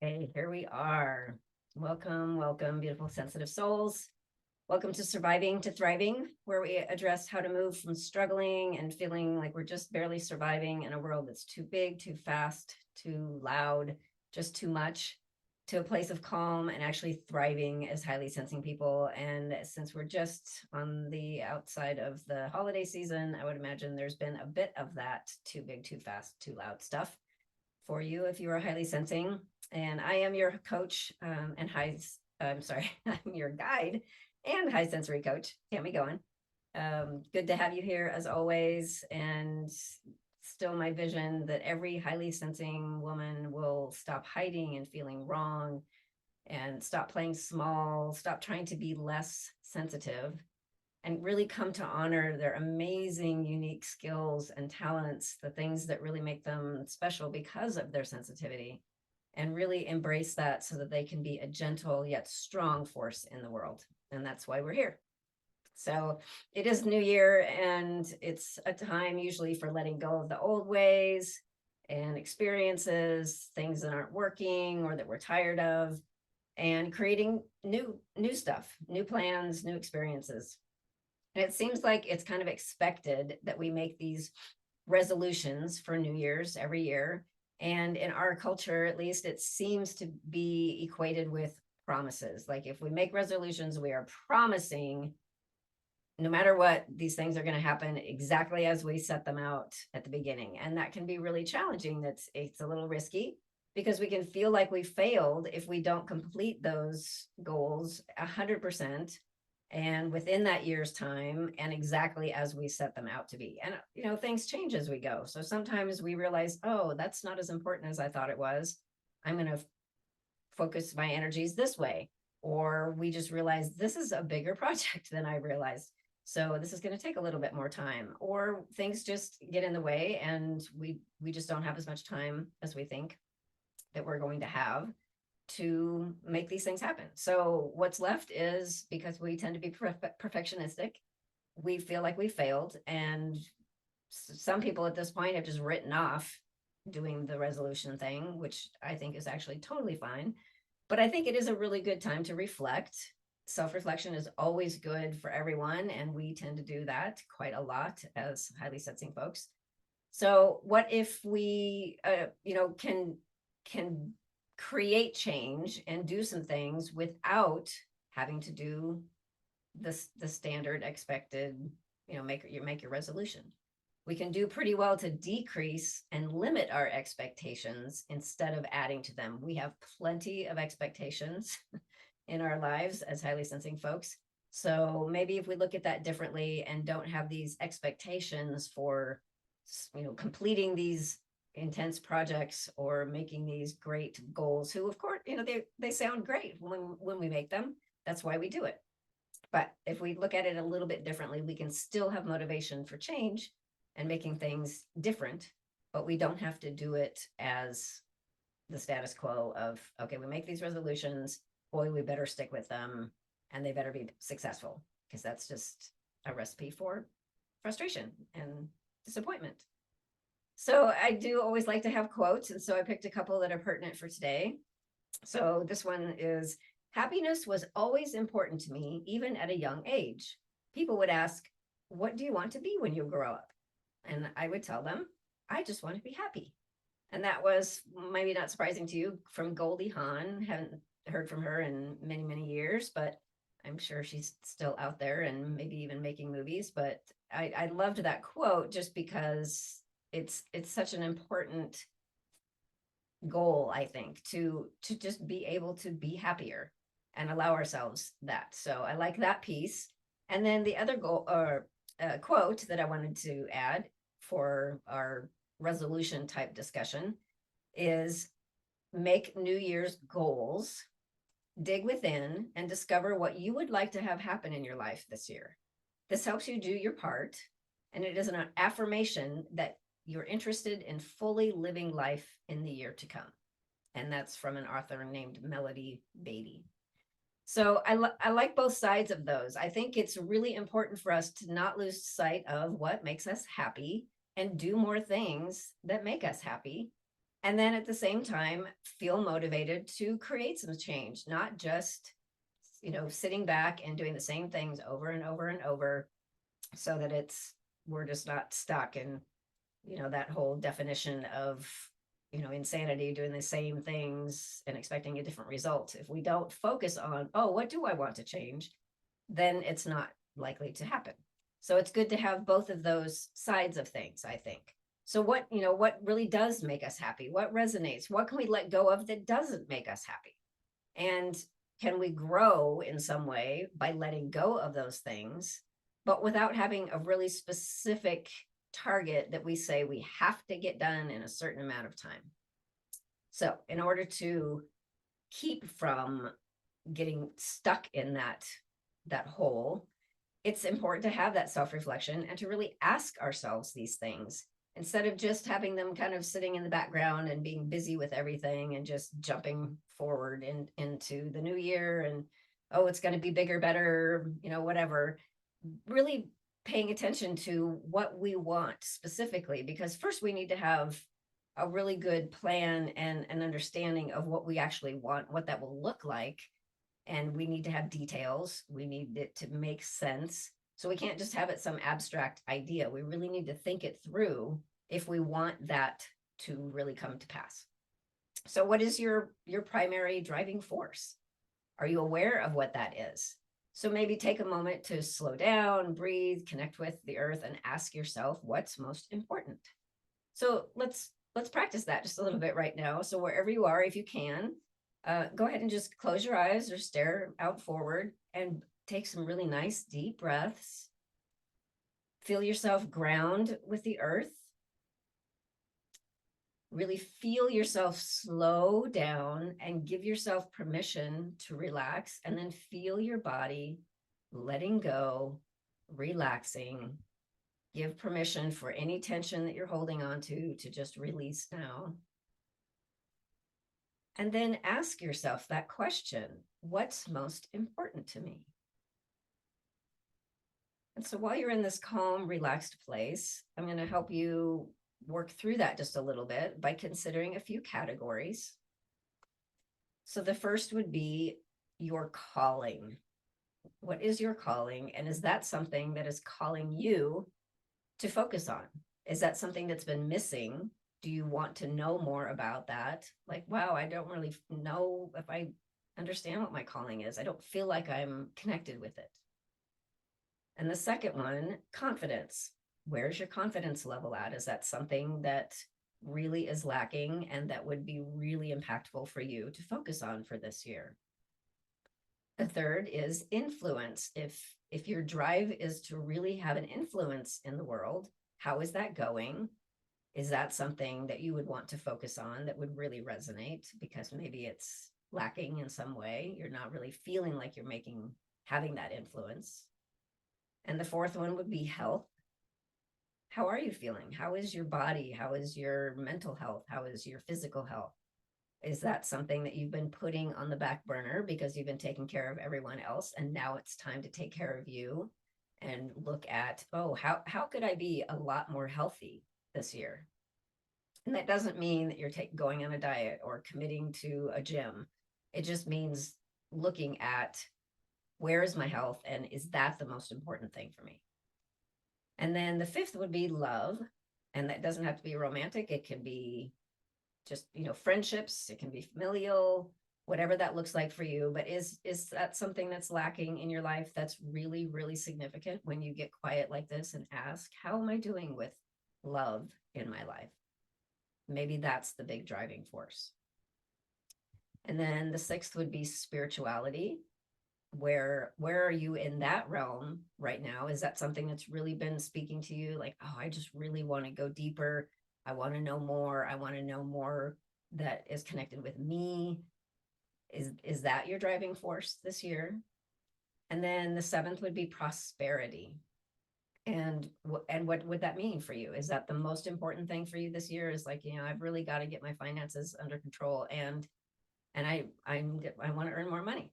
Okay, here we are. Welcome, welcome, beautiful, sensitive souls. Welcome to Surviving to Thriving, where we address how to move from struggling and feeling like we're just barely surviving in a world that's too big, too fast, too loud, just too much, to a place of calm and actually thriving as highly sensing people. And since we're just on the outside of the holiday season, I would imagine there's been a bit of that too big, too fast, too loud stuff for you if you are highly sensing. And I am your coach and I'm sorry, I'm your guide and high sensory coach, Tammy Goen. Good to have you here as always. And still my vision that every highly sensing woman will stop hiding and feeling wrong and stop playing small, stop trying to be less sensitive, and really come to honor their amazing, unique skills and talents, the things that really make them special because of their sensitivity, and really embrace that so that they can be a gentle yet strong force in the world. And that's why we're here. So it is New Year, and it's a time usually for letting go of the old ways and experiences, things that aren't working or that we're tired of, and creating new stuff, new plans, new experiences. And it seems like it's kind of expected that we make these resolutions for New Year's every year. And in our culture, at least, it seems to be equated with promises. Like if we make resolutions, we are promising no matter what, these things are going to happen exactly as we set them out at the beginning. And that can be really challenging. It's a little risky because we can feel like we failed if we don't complete those goals 100% and within that year's time and exactly as we set them out to be. And things change as we go. So sometimes we realize, oh, that's not as important as I thought it was. I'm going to focus my energies this way. Or we just realize this is a bigger project than I realized. So this is going to take a little bit more time, or things just get in the way and we just don't have as much time as we think that we're going to have to make these things happen. So what's left is, because we tend to be perfectionistic, we feel like we failed. And some people at this point have just written off doing the resolution thing, which I think is actually totally fine. But I think it is a really good time to reflect. Self-reflection is always good for everyone, and we tend to do that quite a lot as highly sensing folks. So what if we can create change and do some things without having to do the standard expected, make your resolution. We can do pretty well to decrease and limit our expectations instead of adding to them. We have plenty of expectations in our lives as highly sensing folks. So maybe if we look at that differently and don't have these expectations for, completing these intense projects or making these great goals, who of course, they sound great when we make them. That's why we do it. But if we look at it a little bit differently, we can still have motivation for change and making things different, but we don't have to do it as the status quo of, okay, we make these resolutions, boy, we better stick with them and they better be successful, because that's just a recipe for frustration and disappointment. So I do always like to have quotes, and so I picked a couple that are pertinent for today. So this one is, happiness was always important to me, even at a young age. People would ask, what do you want to be when you grow up? And I would tell them, I just want to be happy. And that was maybe not surprising to you, from Goldie Hawn. Haven't heard from her in many, many years, but I'm sure she's still out there and maybe even making movies. But I loved that quote just because it's such an important goal, I think, to just be able to be happier and allow ourselves that. So I like that piece. And then the other goal or quote that I wanted to add for our resolution type discussion is, make New Year's goals, dig within, and discover what you would like to have happen in your life this year. This helps you do your part, and it is an affirmation that you're interested in fully living life in the year to come. And that's from an author named Melody Beattie. So I like both sides of those. I think it's really important for us to not lose sight of what makes us happy and do more things that make us happy, And then at the same time, feel motivated to create some change, not just, sitting back and doing the same things over and over and over, so that we're just not stuck in, that whole definition of, insanity, doing the same things and expecting a different result. If we don't focus on, oh, what do I want to change, then it's not likely to happen. So it's good to have both of those sides of things, I think. So what really does make us happy? What resonates? What can we let go of that doesn't make us happy? And can we grow in some way by letting go of those things, but without having a really specific target that we say we have to get done in a certain amount of time? So in order to keep from getting stuck in that hole, it's important to have that self-reflection and to really ask ourselves these things instead of just having them kind of sitting in the background and being busy with everything and just jumping forward into the new year and, oh, it's going to be bigger, better, whatever. Really paying attention to what we want specifically, because first we need to have a really good plan and an understanding of what we actually want, what that will look like. And we need to have details. We need it to make sense. So we can't just have it some abstract idea. We really need to think it through if we want that to really come to pass. So what is your primary driving force? Are you aware of what that is? So maybe take a moment to slow down, breathe, connect with the earth, and ask yourself what's most important. So let's practice that just a little bit right now. So wherever you are, if you can, go ahead and just close your eyes or stare out forward and take some really nice deep breaths. Feel yourself ground with the earth. Really feel yourself slow down and give yourself permission to relax, and then feel your body letting go, relaxing. Give permission for any tension that you're holding on to just release now. And then ask yourself that question, what's most important to me? And so while you're in this calm, relaxed place, I'm going to help you work through that just a little bit by considering a few categories. So the first would be your calling. What is your calling? And is that something that is calling you to focus on? Is that something that's been missing? Do you want to know more about that? Like, wow, I don't really know if I understand what my calling is. I don't feel like I'm connected with it. And the second one, confidence. Where's your confidence level at? Is that something that really is lacking and that would be really impactful for you to focus on for this year? The third is influence. If your drive is to really have an influence in the world, how is that going? Is that something that you would want to focus on that would really resonate? Because maybe it's lacking in some way. You're not really feeling like you're having that influence. And the fourth one would be health. How are you feeling? How is your body? How is your mental health? How is your physical health? Is that something that you've been putting on the back burner because you've been taking care of everyone else, and now it's time to take care of you and look at, oh, how could I be a lot more healthy this year? And that doesn't mean that you're going on a diet or committing to a gym. It just means looking at, where is my health, and is that the most important thing for me? And then the fifth would be love. And that doesn't have to be romantic. It can be just, friendships. It can be familial, whatever that looks like for you. But is that something that's lacking in your life that's really, really significant? When you get quiet like this and ask, how am I doing with love in my life? Maybe that's the big driving force. And then the sixth would be spirituality. Where are you in that realm right now? Is that something that's really been speaking to you? Like, oh, I just really want to go deeper. I want to know more. I want to know more that is connected with me. Is that your driving force this year? And then the seventh would be prosperity. And what would that mean for you? Is that the most important thing for you this year? Is like, I've really got to get my finances under control, and I want to earn more money.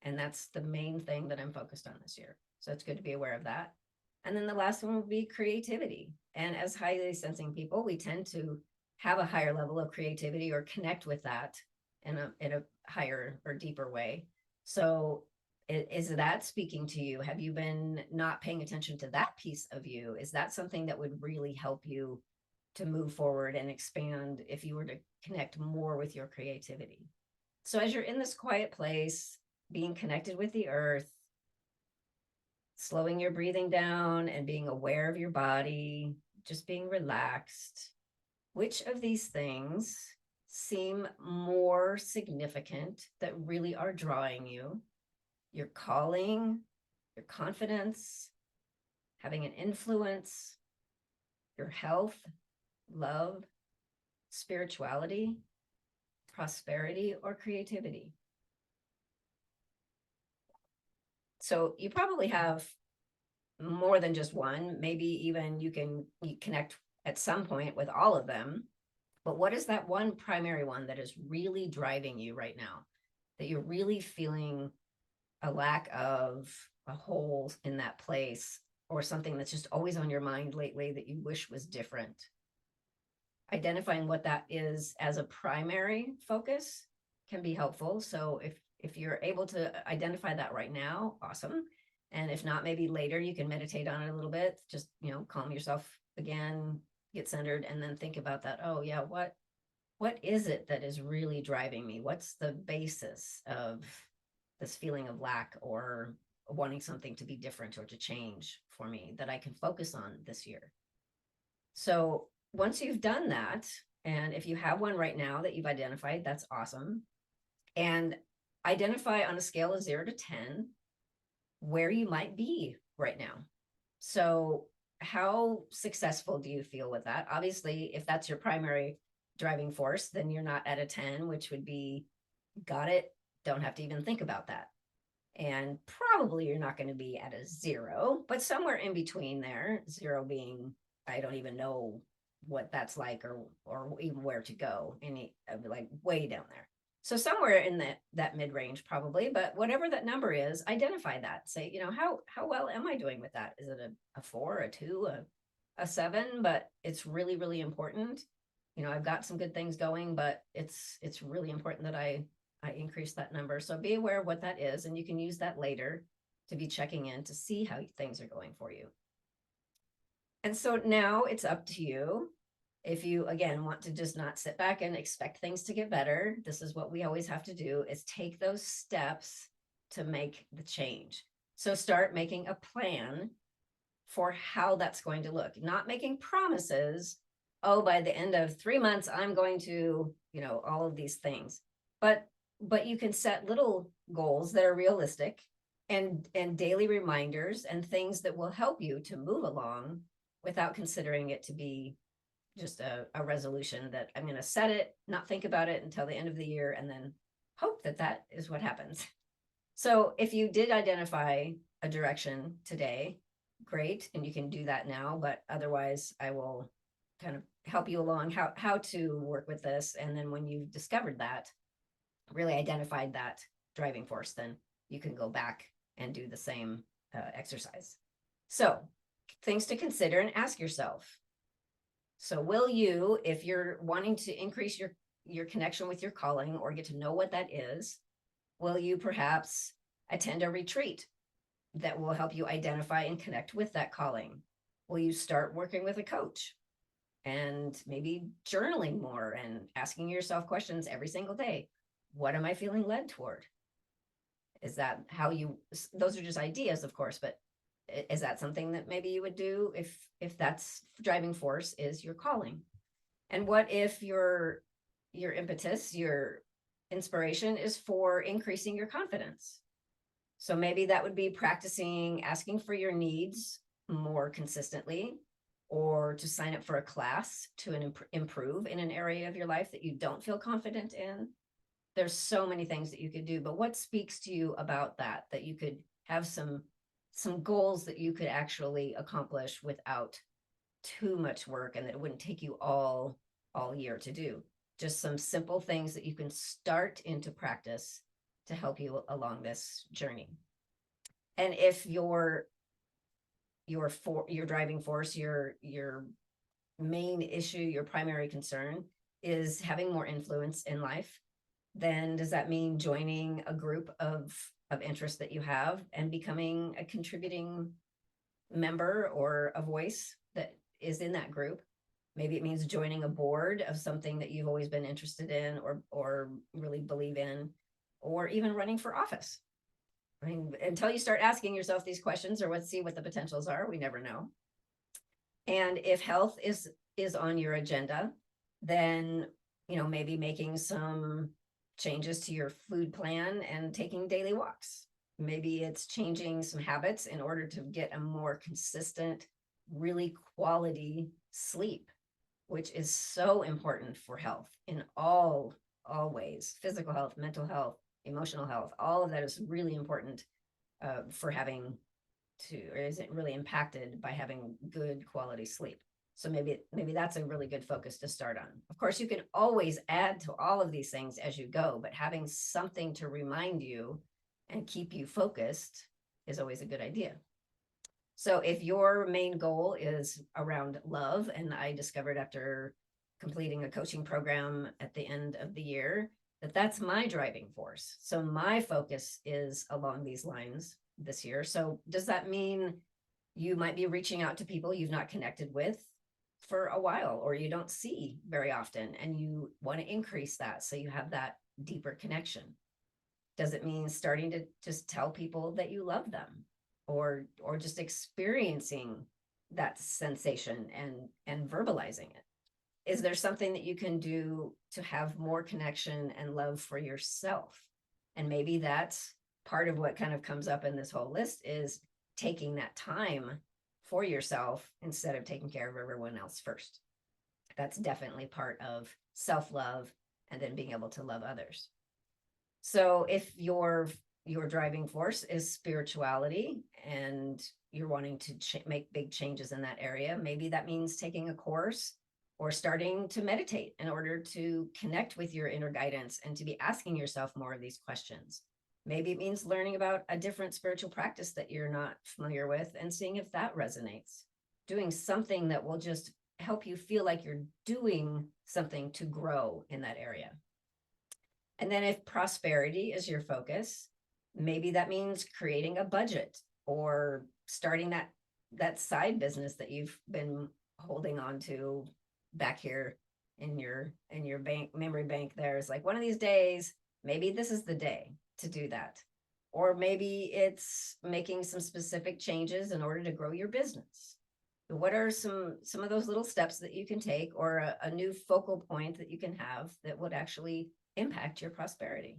And that's the main thing that I'm focused on this year. So it's good to be aware of that. And then the last one would be creativity. And as highly sensing people, we tend to have a higher level of creativity or connect with that in a higher or deeper way. So is that speaking to you? Have you been not paying attention to that piece of you? Is that something that would really help you to move forward and expand if you were to connect more with your creativity? So as you're in this quiet place, being connected with the earth, slowing your breathing down and being aware of your body, just being relaxed, which of these things seem more significant that really are drawing you? Your calling, your confidence, having an influence, your health, love, spirituality, prosperity, or creativity? So you probably have more than just one. Maybe even you connect at some point with all of them. But what is that one primary one that is really driving you right now? That you're really feeling a lack of, a hole in that place, or something that's just always on your mind lately that you wish was different? Identifying what that is as a primary focus can be helpful. So if you're able to identify that right now, awesome. And if not, maybe later you can meditate on it a little bit. Just, calm yourself again, get centered, and then think about that. Oh yeah, what is it that is really driving me? What's the basis of this feeling of lack or wanting something to be different or to change for me that I can focus on this year? So once you've done that, and if you have one right now that you've identified, that's awesome. And identify on a scale of 0 to 10 where you might be right now. So how successful do you feel with that? Obviously, if that's your primary driving force, then you're not at a 10, which would be got it, don't have to even think about that. And probably you're not going to be at a 0, but somewhere in between there, 0 being I don't even know what that's like, or even where to go, any like way down there. So somewhere in that mid range probably, but whatever that number is, identify that. Say, how well am I doing with that? Is it a 4, a 2, a 7? But it's really, really important. I've got some good things going, but it's really important that I increase that number. So be aware of what that is, and you can use that later to be checking in to see how things are going for you. And so now it's up to you. If you, again, want to just not sit back and expect things to get better, this is what we always have to do, is take those steps to make the change. So start making a plan for how that's going to look, not making promises. Oh, by the end of 3 months, I'm going to, all of these things. But you can set little goals that are realistic, and daily reminders and things that will help you to move along without considering it to be just a resolution that I'm going to set it, not think about it until the end of the year, and then hope that is what happens. So if you did identify a direction today, great, and you can do that now. But otherwise, I will kind of help you along how to work with this. And then when you've discovered that, really identified that driving force, then you can go back and do the same exercise. So things to consider and ask yourself. So will you, if you're wanting to increase your connection with your calling or get to know what that is, will you perhaps attend a retreat that will help you identify and connect with that calling? Will you start working with a coach and maybe journaling more and asking yourself questions every single day? What am I feeling led toward? Is that how those are just ideas, of course, but is that something that maybe you would do if that's driving force is your calling? And what if your impetus, your inspiration is for increasing your confidence? So maybe that would be practicing asking for your needs more consistently, or to sign up for a class to improve in an area of your life that you don't feel confident in. There's so many things that you could do, but what speaks to you about that you could have some goals that you could actually accomplish without too much work, and that it wouldn't take you all year to do? Just some simple things that you can start into practice to help you along this journey. And if your driving force, your main issue, your primary concern is having more influence in life, then does that mean joining a group of interest that you have and becoming a contributing member or a voice that is in that group? Maybe it means joining a board of something that you've always been interested in or really believe in, or even running for office. I mean, until you start asking yourself these questions, or let's see what the potentials are, we never know. And if health is on your agenda, then, you know, maybe making some changes to your food plan and taking daily walks. Maybe it's changing some habits in order to get a more consistent, really quality sleep, which is so important for health in all ways: physical health, mental health, emotional health. All of that is really important for having to, or isn't really impacted by having good quality sleep. So maybe that's a really good focus to start on. Of course, you can always add to all of these things as you go, but having something to remind you and keep you focused is always a good idea. So if your main goal is around love, and I discovered after completing a coaching program at the end of the year that that's my driving force. So my focus is along these lines this year. So does that mean you might be reaching out to people you've not connected with for a while, or you don't see very often, and you want to increase that so you have that deeper connection? Does it mean starting to just tell people that you love them, or just experiencing that sensation and verbalizing it? Is there something that you can do to have more connection and love for yourself? And maybe that's part of what kind of comes up in this whole list, is taking that time for yourself instead of taking care of everyone else first. That's definitely part of self-love, and then being able to love others. So if your driving force is spirituality and you're wanting to make big changes in that area, maybe that means taking a course or starting to meditate in order to connect with your inner guidance and to be asking yourself more of these questions. Maybe it means learning about a different spiritual practice that you're not familiar with and seeing if that resonates. Doing something that will just help you feel like you're doing something to grow in that area. And then if prosperity is your focus, maybe that means creating a budget or starting that side business that you've been holding on to back here in your bank memory bank. There's like, one of these days, maybe this is the day to do that. Or maybe it's making some specific changes in order to grow your business. What are some of those little steps that you can take, or a new focal point that you can have that would actually impact your prosperity?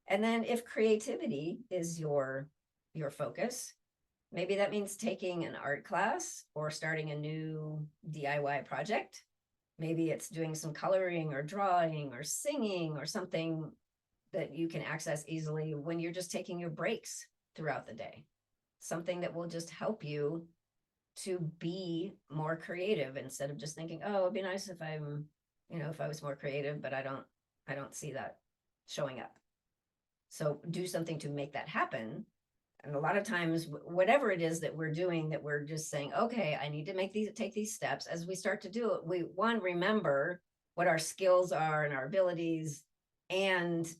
And then if creativity is your focus, maybe that means taking an art class or starting a new DIY project. Maybe it's doing some coloring or drawing or singing or something that you can access easily when you're just taking your breaks throughout the day. Something that will just help you to be more creative, instead of just thinking, oh, it'd be nice if if I was more creative, but I don't see that showing up. So do something to make that happen. And a lot of times, whatever it is that we're doing, that we're just saying, okay, I need to take these steps. As we start to do it, we remember what our skills are and our abilities and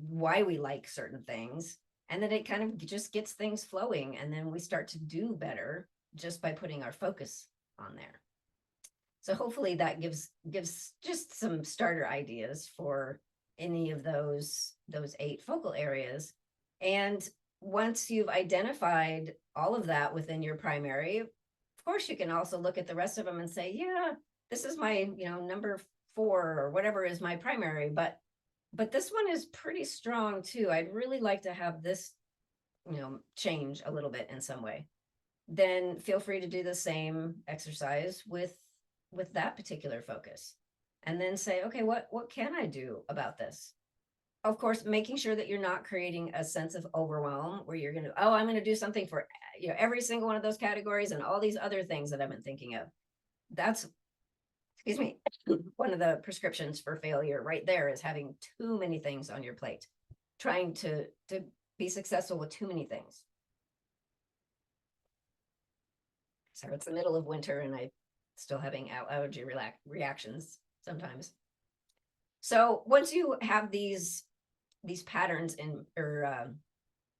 why we like certain things. And then it kind of just gets things flowing. And then we start to do better just by putting our focus on there. So hopefully that gives just some starter ideas for any of those 8 focal areas. And once you've identified all of that within your primary, of course, you can also look at the rest of them and say, yeah, this is my, number 4 or whatever is my primary, but this one is pretty strong too. I'd really like to have this, change a little bit in some way. Then feel free to do the same exercise with that particular focus, and then say, okay, what can I do about this? Of course, making sure that you're not creating a sense of overwhelm where you're I'm going to do something for every single one of those categories and all these other things that I've been thinking of. That's, excuse me, one of the prescriptions for failure right there, is having too many things on your plate, trying to be successful with too many things. So it's the middle of winter and I still having allergy reactions sometimes. So once you have these patterns in or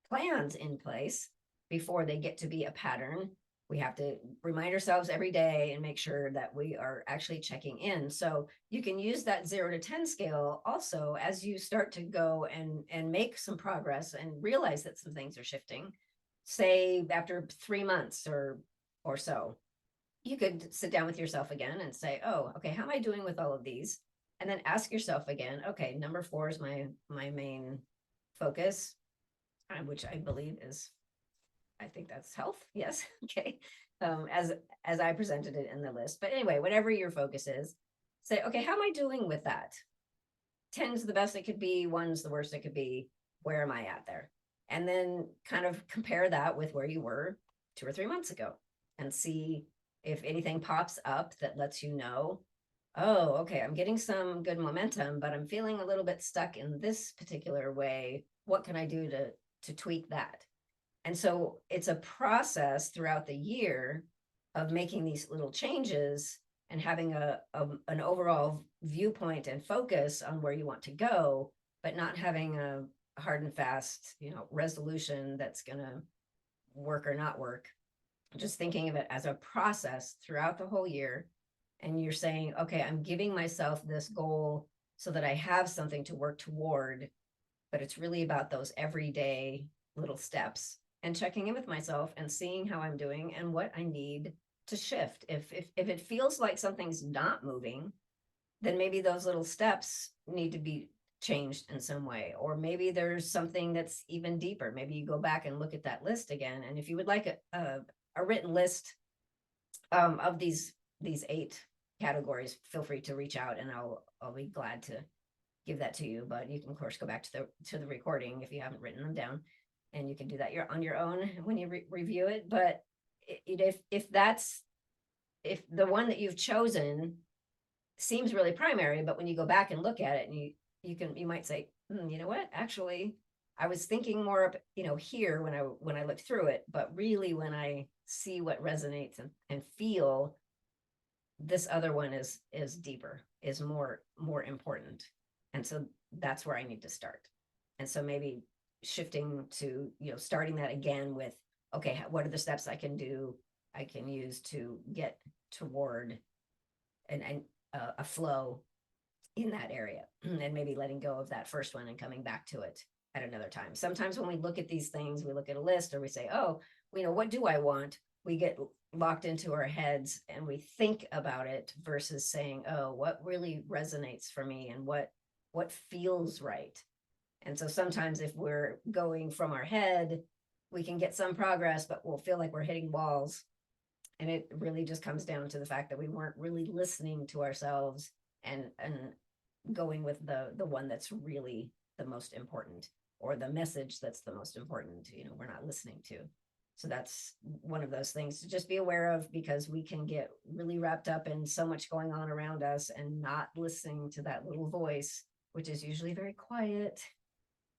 plans in place before they get to be a pattern, we have to remind ourselves every day and make sure that we are actually checking in. So you can use that 0 to 10 scale also as you start to go and make some progress and realize that some things are shifting. Say after 3 months or so, you could sit down with yourself again and say, oh, okay, how am I doing with all of these? And then ask yourself again, okay, number 4 is my main focus, which I believe is, I think that's health. Yes. Okay. As I presented it in the list. But anyway, whatever your focus is, say, okay, how am I doing with that? 10's the best it could be, 1's the worst it could be. Where am I at there? And then kind of compare that with where you were 2 or 3 months ago and see if anything pops up that lets you know, oh, okay, I'm getting some good momentum, but I'm feeling a little bit stuck in this particular way. What can I do to tweak that? And so it's a process throughout the year of making these little changes and having an overall viewpoint and focus on where you want to go, but not having a hard and fast, resolution that's going to work or not work. Just thinking of it as a process throughout the whole year. And you're saying, okay, I'm giving myself this goal so that I have something to work toward, but it's really about those everyday little steps and checking in with myself and seeing how I'm doing and what I need to shift. If it feels like something's not moving, then maybe those little steps need to be changed in some way. Or maybe there's something that's even deeper. Maybe you go back and look at that list again. And if you would like a written list of these 8 categories, feel free to reach out and I'll be glad to give that to you. But you can of course go back to the recording if you haven't written them down, and you can do that on your own when you review it. But if the one that you've chosen seems really primary, but when you go back and look at it, and you might say, you know what, actually I was thinking more of, here when I looked through it, but really when I see what resonates and feel, this other one is deeper, is more important. And so that's where I need to start. And so maybe shifting to, starting that again with, okay, what are the steps I can use to get toward a flow in that area, and maybe letting go of that first one and coming back to it at another time. Sometimes when we look at these things, we look at a list or we say, oh, what do I want? We get locked into our heads and we think about it versus saying, oh, what really resonates for me and what feels right. And so sometimes if we're going from our head, we can get some progress, but we'll feel like we're hitting walls. And it really just comes down to the fact that we weren't really listening to ourselves and going with the one that's really the most important, or the message that's the most important, we're not listening to. So that's one of those things to just be aware of, because we can get really wrapped up in so much going on around us and not listening to that little voice, which is usually very quiet.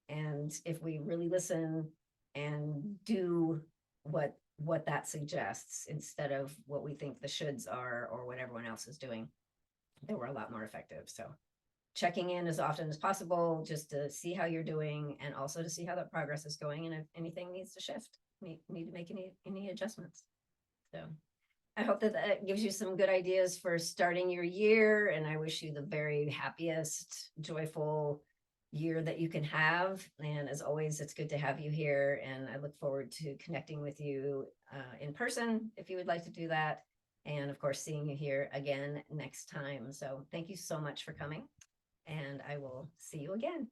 And if we really listen and do what that suggests instead of what we think the shoulds are or what everyone else is doing, then we're a lot more effective. So checking in as often as possible, just to see how you're doing, and also to see how that progress is going, and if anything needs to shift, need to make any adjustments. So I hope that gives you some good ideas for starting your year, and I wish you the very happiest, joyful year that you can have. And as always, it's good to have you here, and I look forward to connecting with you in person if you would like to do that, and of course seeing you here again next time. So thank you so much for coming, and I will see you again.